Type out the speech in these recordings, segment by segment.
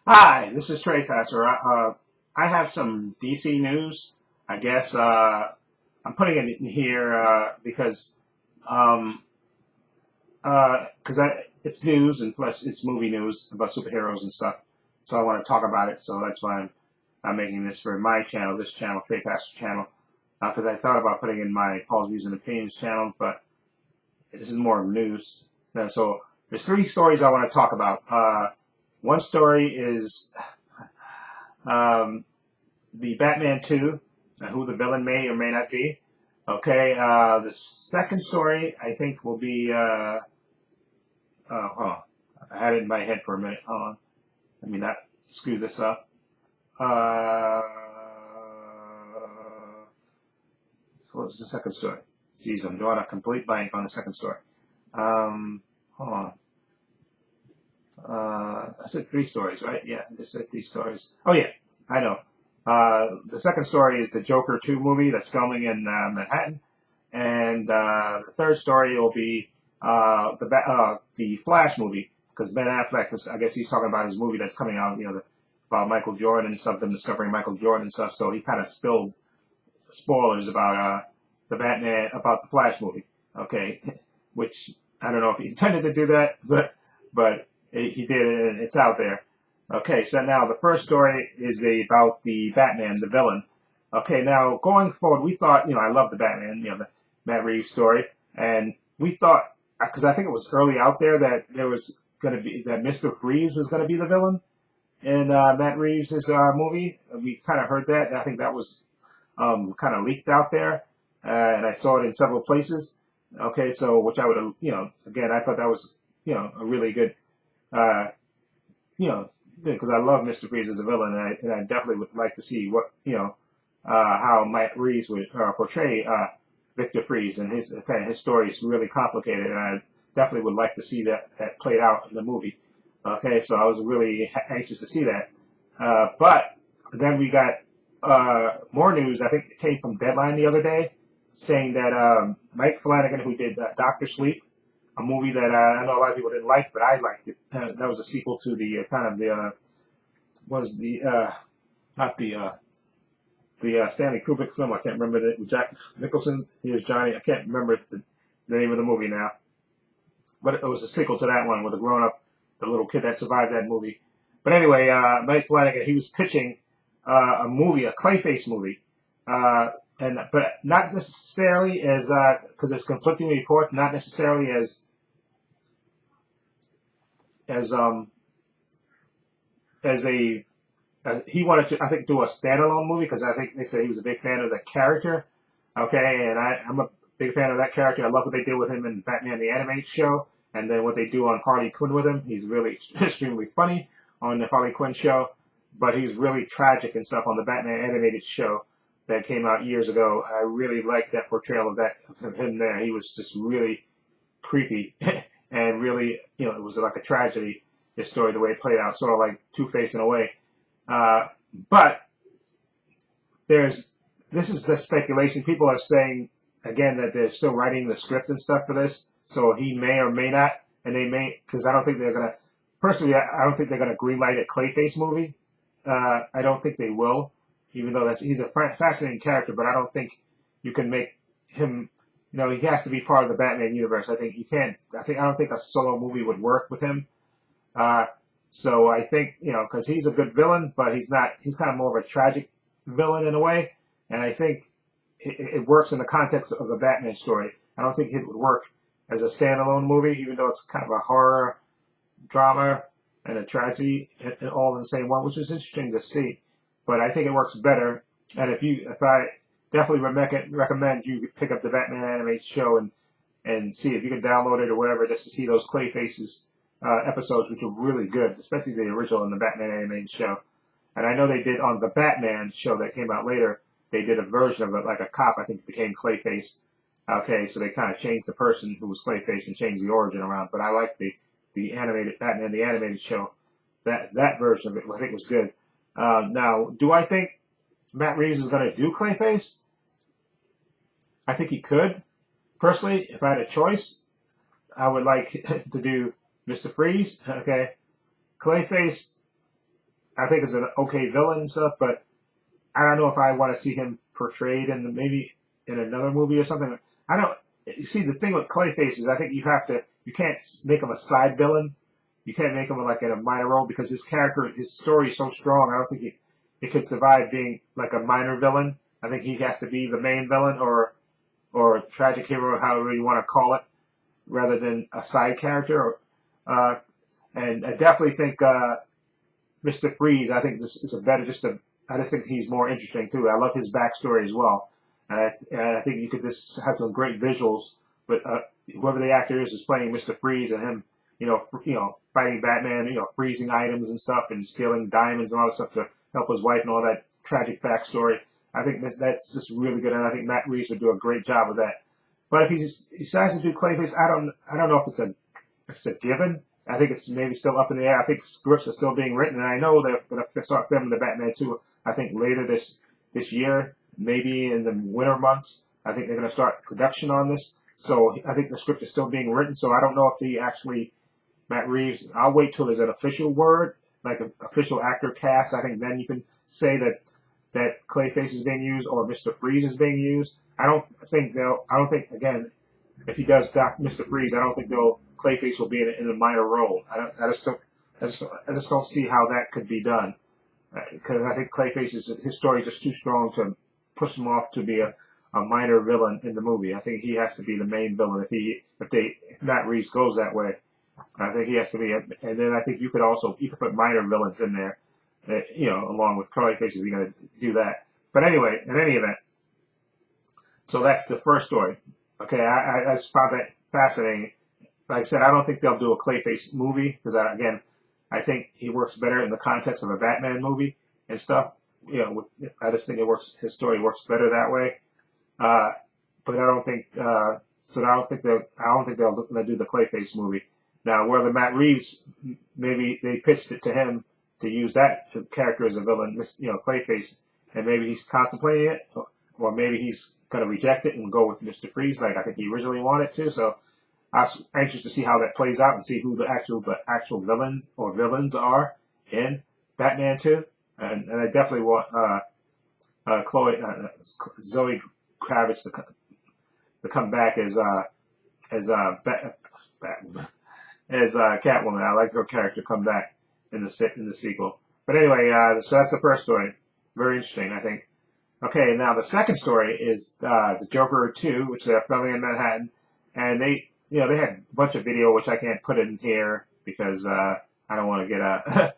Hi, this is Trey Passer. I have some DC news. I guess I'm putting it in here because um, it's news and plus it's movie news about superheroes and stuff. So I want to talk about it. So that's why I'm making this for my channel, this channel, Trey Passer channel, because I thought about putting in my Paul's Views and Opinions channel, but this is more news. So there's three stories I want to talk about. One story is um, the Batman 2, who the villain may or may not be. Okay, the second story I think will be. Hold on, I had it in my head for a minute. Hold on, let me not screw this up. Uh, so what's the second story? Geez, I'm drawing a complete blank on the second story. Hold on. I said three stories, right? Yeah, I just said three stories. Oh yeah, I know. The second story is the Joker 2 movie that's filming in Manhattan, and the third story will be the Flash movie because Ben Affleck was, I guess he's talking about his movie that's coming out, about Michael Jordan and stuff, them discovering Michael Jordan and stuff. So he kind of spilled spoilers about the Batman, about the Flash movie. Okay, which I don't know if he intended to do that, but he did it, and it's out there. Okay, so now the first story is about the Batman, the villain. Okay, now going forward, we thought, I love the Batman, the Matt Reeves story, and we thought, because I think it was early out there that there was going to be that Mr. Freeze was going to be the villain in Matt Reeves' movie. We kind of heard that. I think that was kind of leaked out there, and I saw it in several places. Okay, so which I would, again, I thought that was, a really good, uh, because I love Mr. Freeze as a villain, and I definitely would like to see what, how Matt Reeves would portray Victor Freeze, and his story is really complicated, and I definitely would like to see that played out in the movie. Okay, so I was really anxious to see that, but then we got more news. I think it came from Deadline the other day, saying that Mike Flanagan, who did Doctor Sleep, a movie that I know a lot of people didn't like, but I liked it. That was a sequel to the kind of the was the not the Stanley Kubrick film. I can't remember it. With Jack Nicholson. He was Johnny. I can't remember the name of the movie now, but it was a sequel to that one with the grown up, the little kid that survived that movie. But anyway, Mike Flanagan, he was pitching a movie, a Clayface movie, but not necessarily as because there's conflicting reports, not necessarily as as a he wanted to, I think, do a standalone movie because I think they said he was a big fan of the character. Okay, and I'm a big fan of that character. I love what they did with him in Batman the Animated Show, and then what they do on Harley Quinn with him. He's really extremely funny on the Harley Quinn show, but he's really tragic and stuff on the Batman Animated Show that came out years ago. I really liked that portrayal of him there. He was just really creepy and really, it was like a tragedy. This story, the way it played out, sort of like Two-Face in a way. Uh, but there's this is the speculation. People are saying again that they're still writing the script and stuff for this, so he may or may not, and they may because I don't think they're gonna. Personally, I don't think they're gonna greenlight a Clayface movie. I don't think they will, even though he's a fascinating character. But I don't think you can make him. He has to be part of the Batman universe. I think you can't. I don't think a solo movie would work with him. Uh, so I think, because he's a good villain, but he's not, he's kind of more of a tragic villain in a way. And I think it works in the context of a Batman story. I don't think it would work as a standalone movie, even though it's kind of a horror drama and a tragedy all in the same one, which is interesting to see. But I think it works better. And if I definitely recommend you pick up the Batman animated show and see if you can download it or whatever, just to see those Clayfaces episodes, which were really good, especially the original and the Batman animated show. And I know they did on the Batman show that came out later, they did a version of it like a cop, I think became Clayface. Okay, so they kind of changed the person who was Clayface and changed the origin around. But I like the animated Batman, the animated show. That version of it, I think, was good. Now, do I think Matt Reeves is going to do Clayface? I think he could. Personally, if I had a choice, I would like to do Mr. Freeze. Okay, Clayface. I think is an okay villain and stuff, but I don't know if I want to see him portrayed in maybe in another movie or something. I don't. You see, the thing with Clayface is I think you can't make him a side villain. You can't make him like in a minor role because his story is so strong. I don't think he could survive being like a minor villain. I think he has to be the main villain or tragic hero, however you want to call it, rather than a side character. And I definitely think Mr. Freeze. I think this is a better I just think he's more interesting too. I love his backstory as well, and I think you could just have some great visuals. But whoever the actor is playing Mr. Freeze, and him, fighting Batman, freezing items and stuff, and stealing diamonds and all that stuff to help his wife and all that tragic backstory. I think that's just really good, and I think Matt Reeves would do a great job of that. But if he decides to do Clayface, I don't know if it's a given. I think it's maybe still up in the air. I think scripts are still being written, and I know they're going to start filming the Batman 2. I think later this year, maybe in the winter months. I think they're going to start production on this. So I think the script is still being written. So I don't know if Matt Reeves. I'll wait till there's an official word, like an official actor cast. I think then you can say that Clayface is being used or Mr. Freeze is being used. I don't think again, if he does Mr. Freeze, I don't think Clayface will be in a minor role. I just don't see how that could be done because I think his story is just too strong to push him off to be a minor villain in the movie. I think he has to be the main villain if Matt Reeves goes that way. I think he has to be, and then I think you could put minor villains in there, along with Clayface if you're going to do that. But anyway, in any event, so that's the first story. Okay, I just found that fascinating. Like I said, I don't think they'll do a Clayface movie because, again, I think he works better in the context of a Batman movie and stuff. I just think his story works better that way. But I don't think so. I don't think they'll do the Clayface movie. Now, whether Matt Reeves, maybe they pitched it to him to use that character as a villain, Clayface, and maybe he's contemplating it, or maybe he's going to reject it and go with Mr. Freeze, like I think he originally wanted to. So I was anxious to see how that plays out and see who the actual villains are in Batman 2. And I definitely want Zoe Kravitz to come back as Catwoman. I like her character to come back in the sequel. But anyway, so that's the first story. Very interesting, I think. Okay, now the second story is the Joker 2, which they're filming in Manhattan, and they had a bunch of video which I can't put in here because I don't want to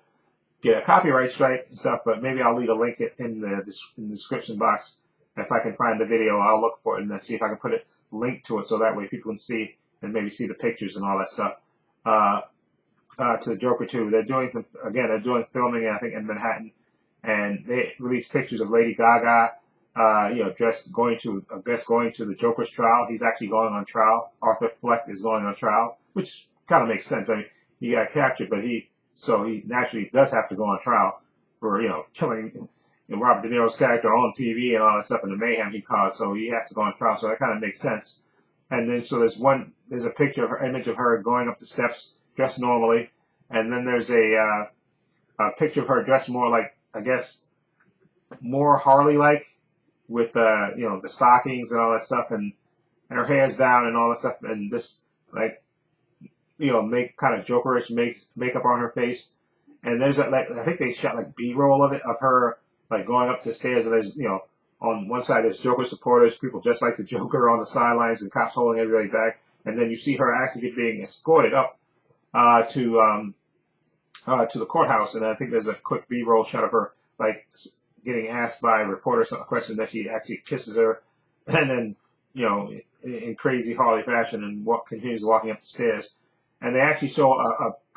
get a copyright strike and stuff. But maybe I'll leave a link in the description box. If I can find the video, I'll look for it and see if I can put a link to it so that way people can see and maybe see the pictures and all that stuff. To the Joker 2, they're doing filming I think in Manhattan. And they released pictures of Lady Gaga, dressed going to the Joker's trial. He's actually going on trial. Arthur Fleck is going on trial, which kind of makes sense. I mean, he got captured, but he naturally does have to go on trial for killing Robert De Niro's character on TV and all that stuff and the mayhem he caused. So he has to go on trial. So that kind of makes sense. And then there's a image of her going up the steps dressed normally, and then there's a picture of her dressed more like, I guess, more Harley-like with the stockings and all that stuff, and her hair's down and all that stuff, and this make kind of Jokerish makeup on her face. And there's I think they shot like B-roll of her going up the stairs, and there's on one side there's Joker supporters, people just like the Joker on the sidelines, and cops holding everybody back, and then you see her actually being escorted up to the courthouse, and I think there's a quick B-roll shot of her getting asked by a reporter some question that she actually kisses her, and then in crazy Harley fashion, and continues walking up the stairs. And they actually show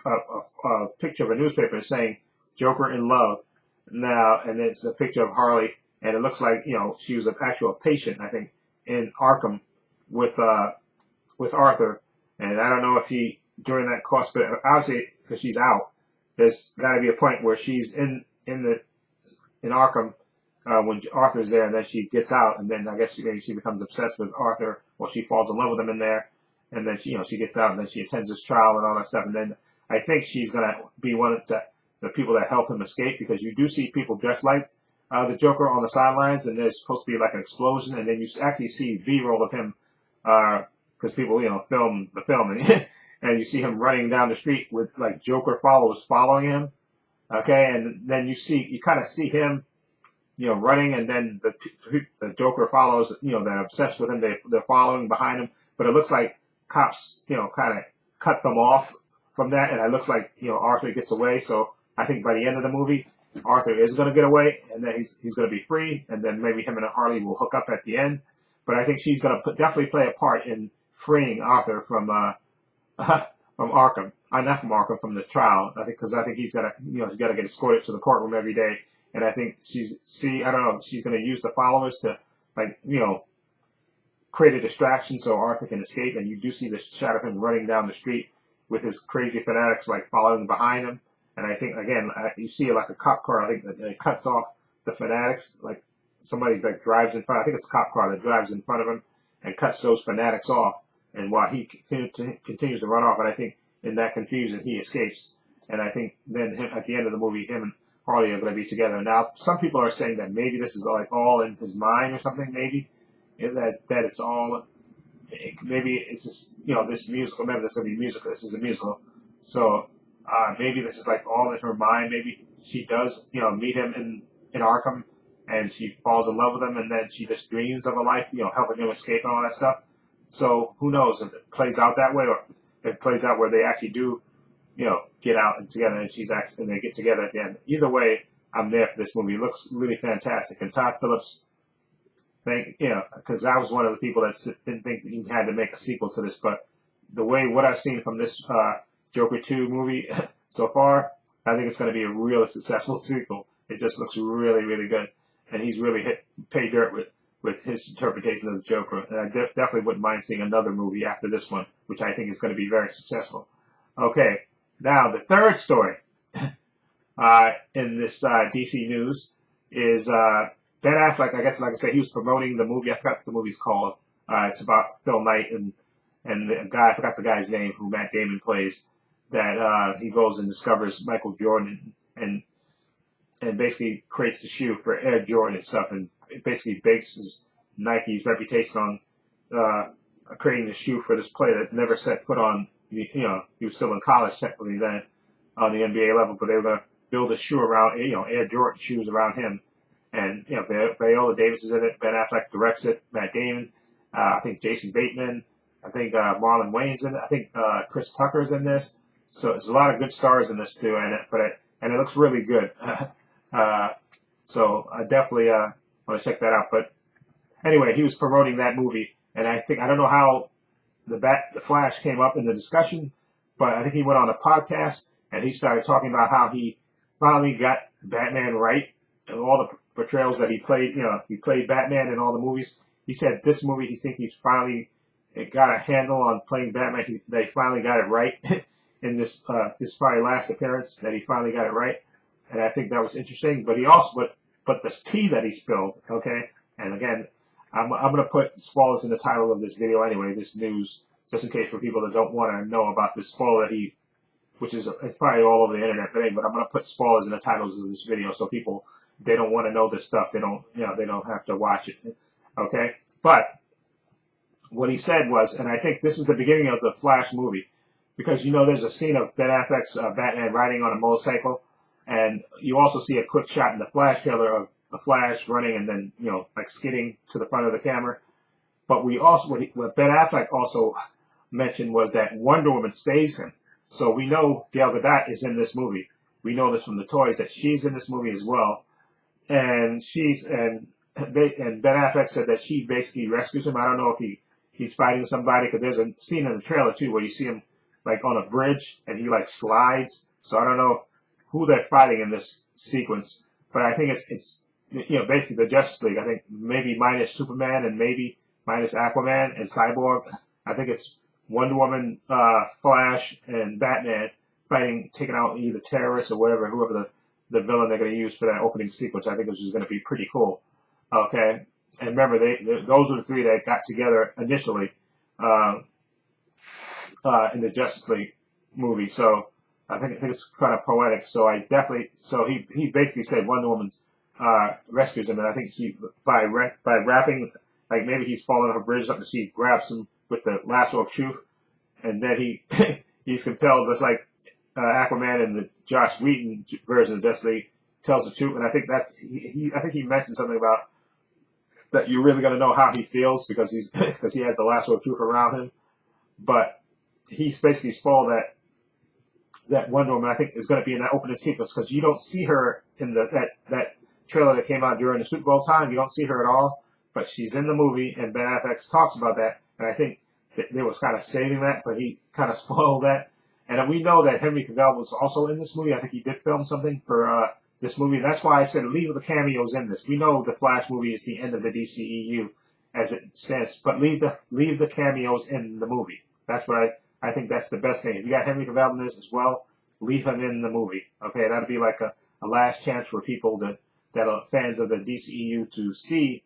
a picture of a newspaper saying "Joker in Love" now, and it's a picture of Harley, and it looks like she was an actual patient, I think, in Arkham with Arthur, and I don't know if he during that course, but obviously because she's out. There's got to be a point where she's in Arkham when Arthur's there, and then she gets out, and then I guess maybe she becomes obsessed with Arthur, or she falls in love with him in there, and then she gets out, and then she attends his trial and all that stuff, and then I think she's gonna be one to the people that help him escape, because you do see people dressed like the Joker on the sidelines, and there's supposed to be like an explosion, and then you actually see B-roll of him, because people, film the filming, and you see him running down the street with like Joker followers following him. Okay, and then you kind of see him, running, and then the Joker follows, they're obsessed with him, they're following behind him, but it looks like cops, kind of cut them off from that, and it looks like, Arthur gets away. So I think by the end of the movie, Arthur is going to get away, and then he's going to be free, and then maybe him and Harley will hook up at the end. But I think she's going to definitely play a part in freeing Arthur from Arkham. Not from Arkham, from the trial. Because I think he's got to get escorted to the courtroom every day. And I think she's going to use the followers to, create a distraction so Arthur can escape. And you do see the shot of him running down the street with his crazy fanatics, following behind him. And I think, again, you see like a cop car, I think, that cuts off the fanatics, like somebody drives in front. I think it's a cop car that drives in front of him and cuts those fanatics off. And while he continues to run off, and I think in that confusion, he escapes. And I think then at the end of the movie, him and Harley are going to be together. Now, some people are saying that maybe this is all in his mind or something. Maybe that it's all. Maybe it's just this musical. Remember, this is going to be musical. This is a musical, so maybe this is all in her mind. Maybe she does meet him in Arkham, and she falls in love with him, and then she just dreams of a life, helping him escape and all that stuff. So who knows if it plays out that way, or if it plays out where they actually do, get out and together, and they get together at the end. Either way, I'm there for this movie. It looks really fantastic, and Todd Phillips, because I was one of the people that didn't think he had to make a sequel to this, but what I've seen from this Joker 2 movie so far, I think it's going to be a really successful sequel. It just looks really, really good, and he's really paid dirt with his interpretation of the Joker. And I definitely wouldn't mind seeing another movie after this one, which I think is going to be very successful. Okay, now the third story in this DC news is Ben Affleck. I guess, like I said, he was promoting the movie. I forgot what the movie's called. It's about Phil Knight and the guy, I forgot the guy's name, who Matt Damon plays, that he goes and discovers Michael Jordan and basically creates the shoe for Air Jordan and stuff, and it basically bases Nike's reputation on creating the shoe for this player that's never set foot on, he was still in college technically then on the NBA level, but they were going to build a shoe around, Air Jordan shoes around him. And, Viola Davis is in it, Ben Affleck directs it, Matt Damon, I think Jason Bateman, I think Marlon Wayne's in it, I think Chris Tucker's in this. So there's a lot of good stars in this too, and it looks really good. So I definitely want to check that out. But anyway, he was promoting that movie, and I don't know how the Flash came up in the discussion, but I think he went on a podcast and he started talking about how he finally got Batman right and all the portrayals that he played. He played Batman in all the movies. He said this movie, he thinks he's finally got a handle on playing Batman. They finally got it right in this probably last appearance, that he finally got it right. And I think that was interesting. But he also, but this tea that he spilled, okay? And again, I'm going to put spoilers in the title of this video anyway, this news, just in case for people that don't want to know about this spoiler which is it's probably all over the internet today, but I'm going to put spoilers in the titles of this video so people, they don't want to know this stuff, they don't have to watch it, okay? But what he said was, and I think this is the beginning of the Flash movie, because there's a scene of Ben Affleck's Batman riding on a motorcycle, and you also see a quick shot in the Flash trailer of the Flash running and then skidding to the front of the camera. But we also what Ben Affleck also mentioned was that Wonder Woman saves him. So we know Gal Gadot is in this movie. We know this from the toys that she's in this movie as well, and Ben Affleck said that she basically rescues him. I don't know if he's fighting somebody, because there's a scene in the trailer too where you see him on a bridge and he slides. So I don't know who they're fighting in this sequence, but I think it's basically the Justice League. I think maybe minus Superman and maybe minus Aquaman and Cyborg. I think it's Wonder Woman, Flash, and Batman fighting, taking out either terrorists or whoever the villain they're going to use for that opening sequence. I think which is going to be pretty cool. Okay, and remember, those were the three that got together initially in the Justice League movie. So I think it's kind of poetic. So he basically said Wonder Woman rescues him, and I think she by wrapping, like maybe he's falling off a bridge, and she grabs him with the lasso of truth, and then he's compelled, just like Aquaman in the Joss Whedon version of Justice League tells the truth, and I think I think he mentioned something about that you're really going to know how he feels because he has the lasso of truth around him, but he's basically spoiled that Wonder Woman, I think, is going to be in that opening sequence because you don't see her in that trailer that came out during the Super Bowl time. You don't see her at all, but she's in the movie, and Ben Affleck talks about that, and I think they was kind of saving that, but he kind of spoiled that. And we know that Henry Cavill was also in this movie. I think he did film something for this movie. That's why I said leave the cameos in this. We know the Flash movie is the end of the DCEU as it stands, but leave the cameos in the movie. That's what I think that's the best thing. If you got Henry Cavill in this as well, leave him in the movie. Okay, that'd be like a last chance for people that are fans of the DCEU to see,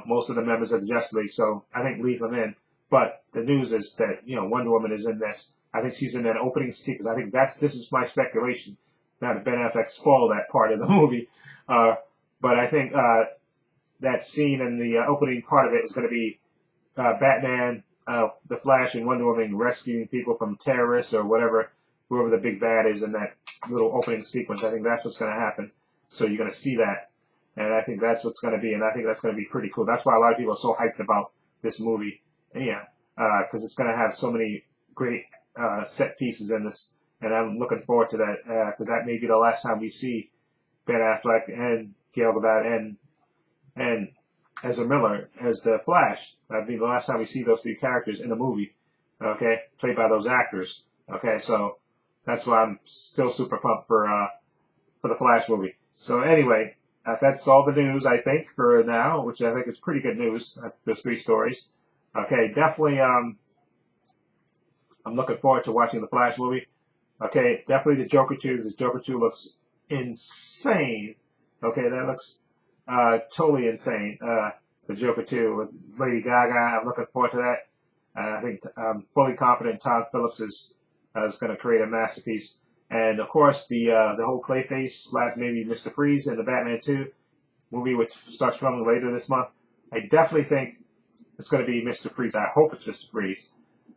most of the members of the Justice League. So I think leave him in. But the news is that Wonder Woman is in this. I think she's in that opening sequence. I think this is my speculation. Now that Ben Affleck spoiled that part of the movie, but I think that scene in the opening part of it is going to be Batman, the Flash, and Wonder Woman rescuing people from terrorists or whoever the big bad is in that little opening sequence. I think that's what's going to happen. So you're going to see that, and I think that's what's going to be, and I think that's going to be pretty cool. That's why a lot of people are so hyped about this movie. Yeah, because it's going to have so many great set pieces in this, and I'm looking forward to that because that may be the last time we see Ben Affleck and Gal Gadot and Ezra Miller as the Flash. That'd be the last time we see those three characters in a movie, okay, played by those actors. Okay, so that's why I'm still super pumped for the Flash movie. So anyway, that's all the news I think for now, which I think is pretty good news. Those three stories. Okay, definitely. I'm looking forward to watching the Flash movie. Okay, definitely the Joker 2. The Joker 2 looks insane. Okay, that looks totally insane. The Joker 2 with Lady Gaga. I'm looking forward to that. I think I'm fully confident Todd Phillips is going to create a masterpiece. And of course, the whole Clayface / maybe Mr. Freeze in the Batman 2 movie, which starts filming later this month. I definitely think it's going to be Mr. Freeze. I hope it's Mr. Freeze.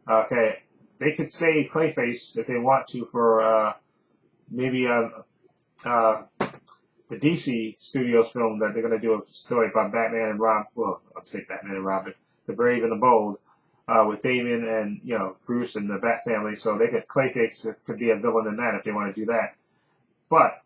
Okay, they could say Clayface if they want to for maybe the DC Studios film that they're going to do a story about Batman and Robin. Well, I'll say Batman and Robin, the Brave and the Bold, with Damian and Bruce and the Bat family. So they could Clayface could be a villain in that if they want to do that. But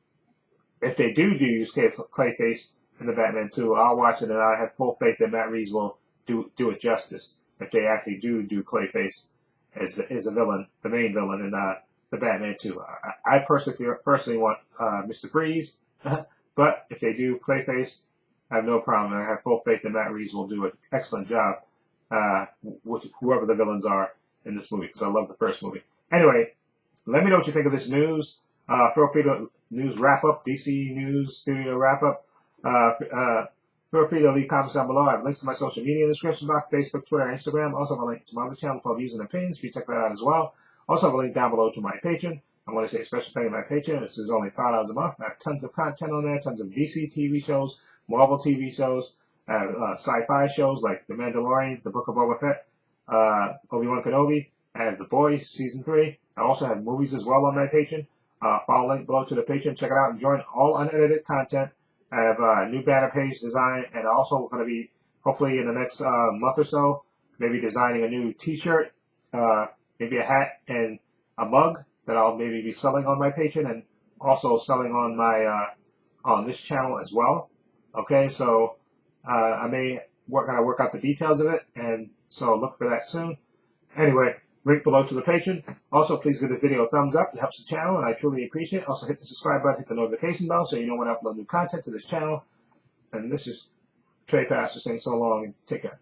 if they do use Clayface in the Batman 2, I'll watch it, and I have full faith that Matt Reeves will do it justice if they actually do Clayface as a villain, the main villain in the Batman 2. I personally want Mr. Freeze, but if they do Clayface, I have no problem. I have full faith that Matt Reeves will do an excellent job with whoever the villains are in this movie, because I love the first movie. Anyway, let me know what you think of this news. Feel free to news wrap up, DC News Studio wrap up. Feel free to leave comments down below. I have links to my social media in the description box, Facebook, Twitter, and Instagram. Also have a link to my other channel called Views and Opinions. If you check that out as well. Also have a link down below to my Patreon. I want to say a special thank you to my Patreon. This is only $5 a month. I have tons of content on there, tons of DC TV shows, Marvel TV shows, sci-fi shows like The Mandalorian, The Book of Boba Fett, Obi-Wan Kenobi. I have The Boys Season 3. I also have movies as well on my Patreon. Follow link below to the Patreon. Check it out. Enjoy all unedited content. I have a new banner page design, and also going to be, hopefully in the next month or so, maybe designing a new t-shirt, maybe a hat and a mug that I'll maybe be selling on my Patreon and also selling on my on this channel as well. Okay, so I may work out the details of it, and so look for that soon. Anyway, link below to the Patreon. Also, please give the video a thumbs up. It helps the channel, and I truly appreciate it. Also, hit the subscribe button, hit the notification bell so you know when I upload new content to this channel. And this is Trey Pastor saying so long, and take care.